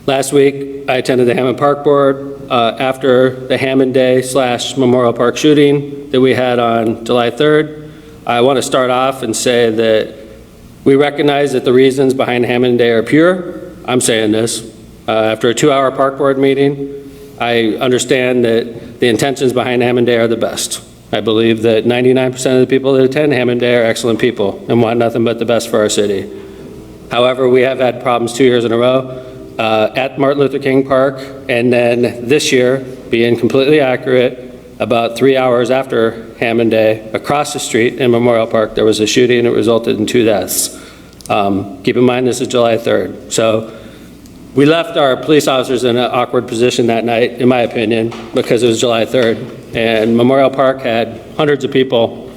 Last week, I attended the Hammond Park Board after the Hammond Day / Memorial Park shooting that we had on July 3rd. I want to start off and say that we recognize that the reasons behind Hammond Day are pure. I'm saying this. After a 2-hour Park Board meeting, I understand that the intentions behind Hammond Day are the best. I believe that 99% of the people that attend Hammond Day are excellent people and want nothing but the best for our city. However, we have had problems 2 years in a row at Martin Luther King Park, and then this year, being completely accurate, about 3 hours after Hammond Day, across the street in Memorial Park, there was a shooting that resulted in 2 deaths. Keep in mind, this is July 3rd. So we left our police officers in an awkward position that night, in my opinion, because it was July 3rd. And Memorial Park had hundreds of people,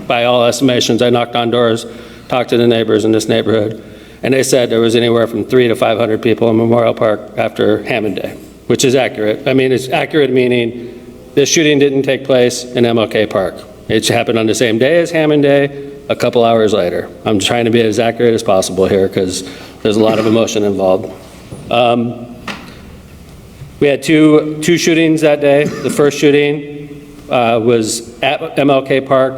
by all estimations. I knocked on doors, talked to the neighbors in this neighborhood, and they said there was anywhere from 300 to 500 people in Memorial Park after Hammond Day, which is accurate. I mean, it's accurate meaning this shooting didn't take place in MLK Park. It happened on the same day as Hammond Day, a couple hours later. I'm trying to be as accurate as possible here because there's a lot of emotion involved. We had two shootings that day. The first shooting was at MLK Park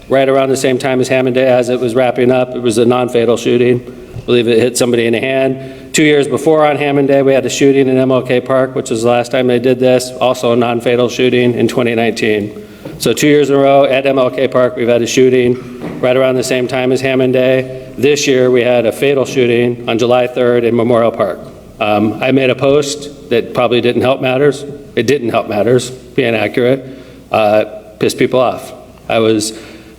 right around the same time as Hammond Day as it was wrapping up. It was a non-fatal shooting. I believe it hit somebody in the hand. 2 years before on Hammond Day, we had a shooting in MLK Park, which was the last time they did this, also a non-fatal shooting in 2019. So 2 years in a row at MLK Park, we've had a shooting right around the same time as Hammond Day. This year, we had a fatal shooting on July 3rd in Memorial Park. I made a post that probably didn't help matters. It didn't help matters, being accurate. Pissed people off. I was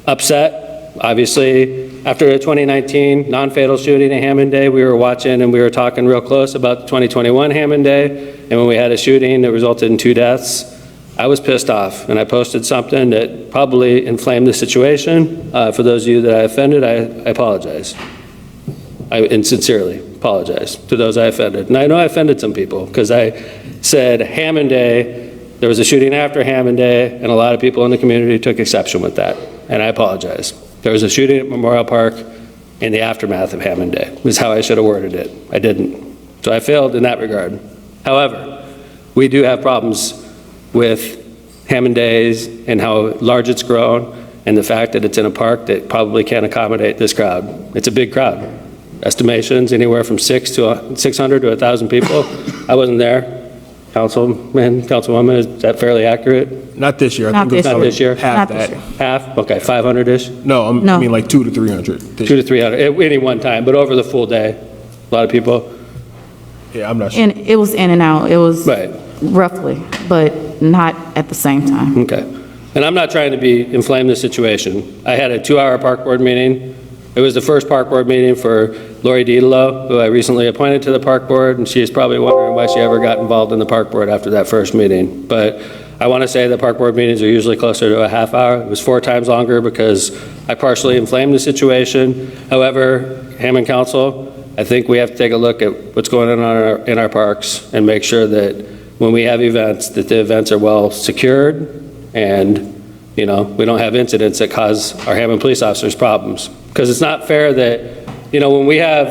upset, obviously. After the 2019 non-fatal shooting at Hammond Day, we were watching and we were talking real close about the 2021 Hammond Day. And when we had a shooting that resulted in 2 deaths, I was pissed off. And I posted something that probably inflamed the situation. For those of you that I offended, I apologize. And sincerely apologize to those I offended. And I know I offended some people because I said Hammond Day, there was a shooting after Hammond Day, and a lot of people in the community took exception with that. And I apologize. There was a shooting at Memorial Park in the aftermath of Hammond Day, was how I should have worded it. I didn't. So I failed in that regard. However, we do have problems with Hammond Days and how large it's grown and the fact that it's in a park that probably can't accommodate this crowd. It's a big crowd. Estimations anywhere from 600 to 1,000 people. I wasn't there. Councilman, Councilwoman, is that fairly accurate? Not this year. Not this year? Half that. Half? Okay, 500-ish? No, I mean like 200 to 300. 200 to 300, at any one time, but over the full day, a lot of people? Yeah, I'm not sure. And it was in and out. It was Right. roughly, but not at the same time. Okay. And I'm not trying to inflame the situation. I had a 2-hour Park Board meeting. It was the first Park Board meeting for Lori Dietlow, who I recently appointed to the Park Board, and she is probably wondering why she ever got involved in the Park Board after that first meeting. But I want to say that Park Board meetings are usually closer to a half hour. It was 4 times longer because I partially inflamed the situation. However, Hammond Council, I think we have to take a look at what's going on in our parks and make sure that when we have events, that the events are well secured and we don't have incidents that cause our Hammond police officers problems. Because it's not fair that, when we have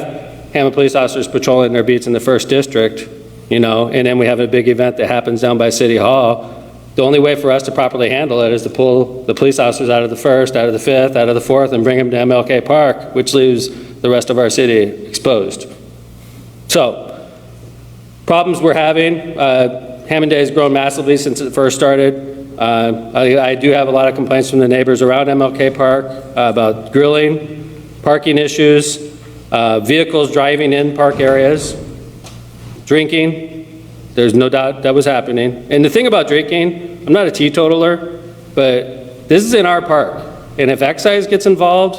Hammond police officers patrolling their beats in the 1st District, and then we have a big event that happens down by City Hall, the only way for us to properly handle it is to pull the police officers out of the 1st, out of the 5th, out of the 4th, and bring them to MLK Park, which leaves the rest of our city exposed. So, problems we're having. Hammond Day has grown massively since it first started. I do have a lot of complaints from the neighbors around MLK Park about grilling, parking issues, vehicles driving in park areas, drinking. There's no doubt that was happening. And the thing about drinking, I'm not a teetotaler, but this is in our park. And if excise gets involved,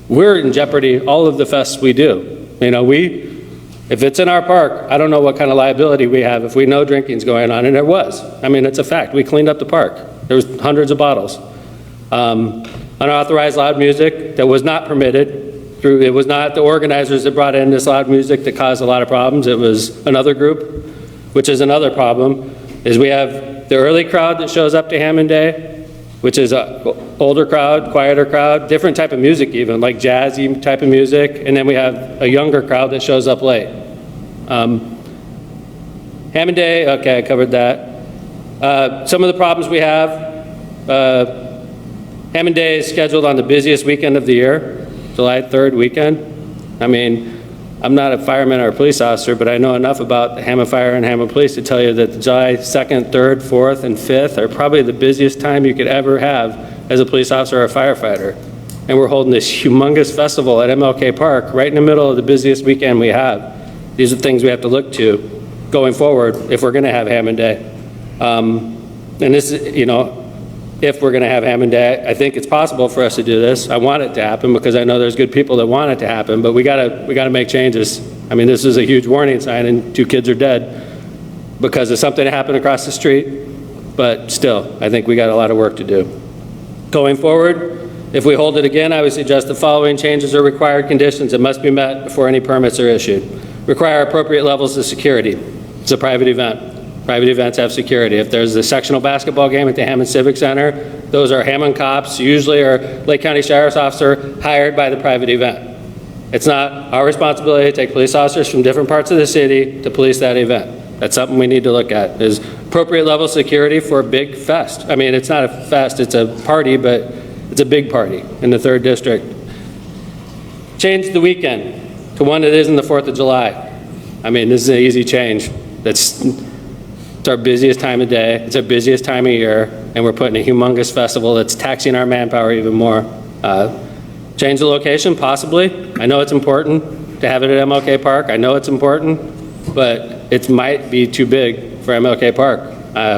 we're in jeopardy all of the fests we do. If it's in our park, I don't know what kind of liability we have if we know drinking's going on, and there was. It's a fact. We cleaned up the park. There was hundreds of bottles. Unauthorized loud music that was not permitted. It was not the organizers that brought in this loud music that caused a lot of problems. It was another group, which is another problem, is we have the early crowd that shows up to Hammond Day, which is an older crowd, quieter crowd, different type of music even, like jazzy type of music, and then we have a younger crowd that shows up late. Hammond Day, okay, I covered that. Some of the problems we have, Hammond Day is scheduled on the busiest weekend of the year, July 3rd weekend. I mean, I'm not a fireman or a police officer, but I know enough about Hammond Fire and Hammond Police to tell you that July 2nd, 3rd, 4th, and 5th are probably the busiest time you could ever have as a police officer or a firefighter. And we're holding this humongous festival at MLK Park right in the middle of the busiest weekend we have. These are things we have to look to going forward if we're going to have Hammond Day. And this is, you know, if we're going to have Hammond Day, I think it's possible for us to do this. I want it to happen because I know there's good people that want it to happen, but we gotta make changes. I mean, this is a huge warning sign and 2 kids are dead because of something that happened across the street, but still, I think we got a lot of work to do. Going forward, if we hold it again, I would suggest the following changes are required conditions that must be met before any permits are issued. Require appropriate levels of security. It's a private event. Private events have security. If there's a sectional basketball game at the Hammond Civic Center, those are Hammond cops, usually are Lake County Sheriff's Officer hired by the private event. It's not our responsibility to take police officers from different parts of the city to police that event. That's something we need to look at, is appropriate level of security for a big fest. I mean, it's not a fest, it's a party, but it's a big party in the 3rd District. Change the weekend to one that isn't the 4th of July. I mean, this is an easy change. It's our busiest time of day, it's our busiest time of year, and we're putting a humongous festival that's taxing our manpower even more. Change the location, possibly. I know it's important to have it at MLK Park. I know it's important, but it might be too big for MLK Park.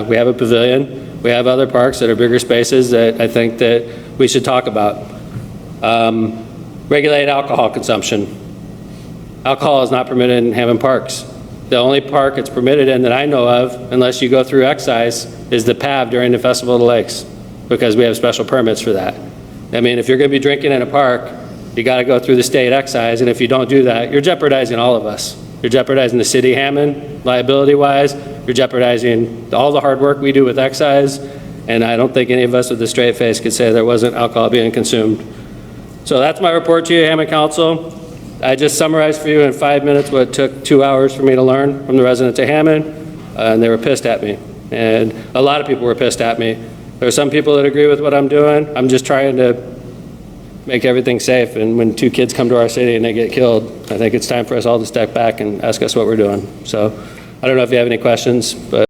We have a pavilion. We have other parks that are bigger spaces that I think that we should talk about. Regulate alcohol consumption. Alcohol is not permitted in Hammond Parks. The only park it's permitted in that I know of, unless you go through excise, is the PAV during the Festival of the Lakes, because we have special permits for that. I mean, if you're going to be drinking in a park, you got to go through the state excise, and if you don't do that, you're jeopardizing all of us. You're jeopardizing the city of Hammond, liability-wise. You're jeopardizing all the hard work we do with excise, and I don't think any of us with a straight face could say there wasn't alcohol being consumed. So that's my report to you, Hammond Council. I just summarized for you in 5 minutes what it took 2 hours for me to learn from the residents of Hammond, and they were pissed at me. And a lot of people were pissed at me. There are some people that agree with what I'm doing. I'm just trying to make everything safe, and when 2 kids come to our city and they get killed, I think it's time for us all to step back and ask us what we're doing. So I don't know if you have any questions, but